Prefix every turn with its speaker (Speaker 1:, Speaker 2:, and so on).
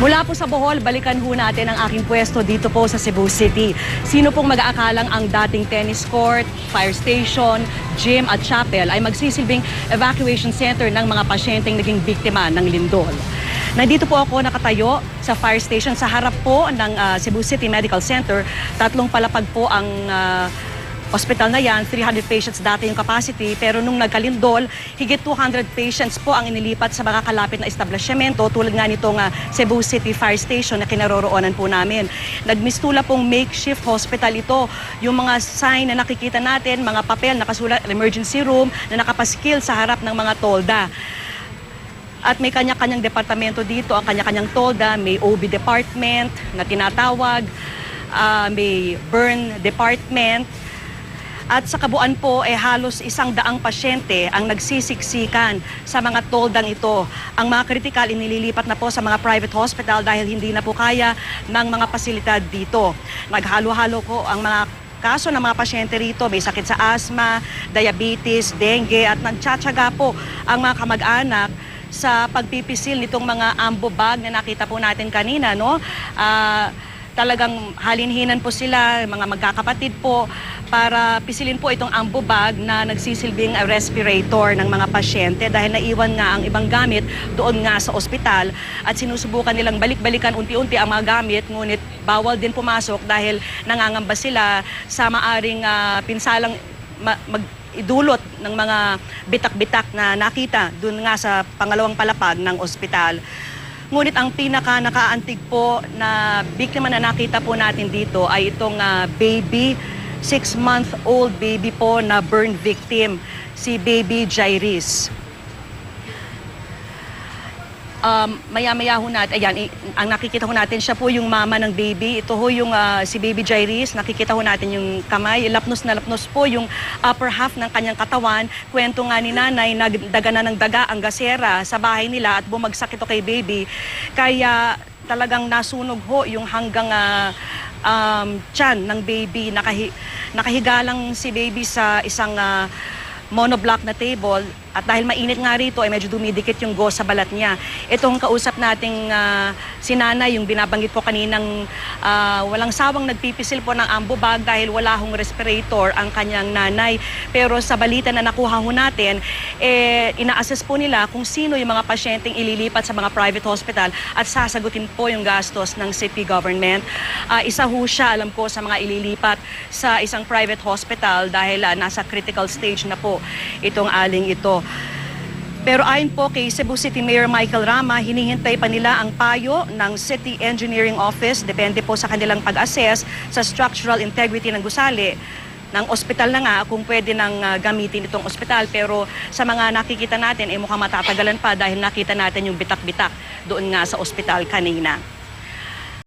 Speaker 1: Mula po sa Bohol, balikan ho natin ang aking pwesto dito po sa Cebu City. Sino pong mag-aakalang ang dating tennis court, fire station, gym at chapel ay magsisilbing evacuation center ng mga pasyenteng naging biktima ng lindol. Nandito po ako nakatayo sa fire station sa harap po ng Cebu City Medical Center. 3 palapag po ang hospital na yan, 300 patients dati yung capacity, pero nung nagkalindol, higit 200 patients po ang inilipat sa mga kalapit na establishmento tulad nga nitong Cebu City Fire Station na kinaroroonan po namin. Nagmistula pong makeshift hospital ito. Yung mga sign na nakikita natin, mga papel nakasulat emergency room na nakapaskil sa harap ng mga tolda. At may kanya-kanyang departamento dito, ang kanya-kanyang tolda, may OB department na tinatawag, may burn department. At sa kabuuan po, halos 100 pasyente ang nagsisiksikan sa mga toldang ito. Ang mga kritikal inililipat na po sa mga private hospital dahil hindi na po kaya ng mga pasilidad dito. Naghalo-halo po ang mga kaso ng mga pasyente rito. May sakit sa asthma, diabetes, dengue at nagtsatsaga po ang mga kamag-anak sa pagpipisil nitong mga ambo bag na nakita po natin kanina, no? Talagang halinhinan po sila, mga magkakapatid po, para pisilin po itong ambo bag na nagsisilbing respirator ng mga pasyente dahil naiwan nga ang ibang gamit doon nga sa ospital at sinusubukan nilang balik-balikan unti-unti ang mga gamit, ngunit bawal din pumasok dahil nangangamba sila sa maaring pinsalang idulot ng mga bitak-bitak na nakita doon nga sa pangalawang palapag ng ospital. Ngunit ang pinaka-nakaantig po na biktima na nakita po natin dito ay itong baby, 6-month-old baby po na burn victim, si baby Jairis. Maya-maya ho natin, ayan, ang nakikita ho natin, siya po yung mama ng baby. Ito ho yung si baby Jairis, nakikita ho natin yung kamay, lapnos na lapnos po yung upper half ng kanyang katawan. Kwento nga ni nanay, nagdaga na ng daga ang gasera sa bahay nila at bumagsak ito kay baby. Kaya talagang nasunog ho yung hanggang tiyan ng baby. Nakahiga lang si baby sa isang monoblock na table at dahil mainit nga rito ay medyo dumidikit yung gauze sa balat niya. Itong kausap nating si nanay, yung binabanggit ko kaninang walang sawang nagpipisil po ng ambo bag dahil wala hong respirator ang kanyang nanay. Pero sa balita na nakuha ho natin, ina-assess po nila kung sino yung mga pasyenteng ililipat sa mga private hospital at sasagutin po yung gastos ng city government. Isa ho siya, alam ko, sa mga ililipat sa isang private hospital dahil nasa critical stage na po itong aling ito. Pero ayon po kay Cebu City Mayor Michael Rama, hinihintay pa nila ang payo ng City Engineering Office, depende po sa kanilang pag-assess sa structural integrity ng gusali ng ospital na nga kung pwede nang gamitin itong ospital. Pero sa mga nakikita natin, mukhang matatagalan pa dahil nakita natin yung bitak-bitak doon nga sa ospital kanina.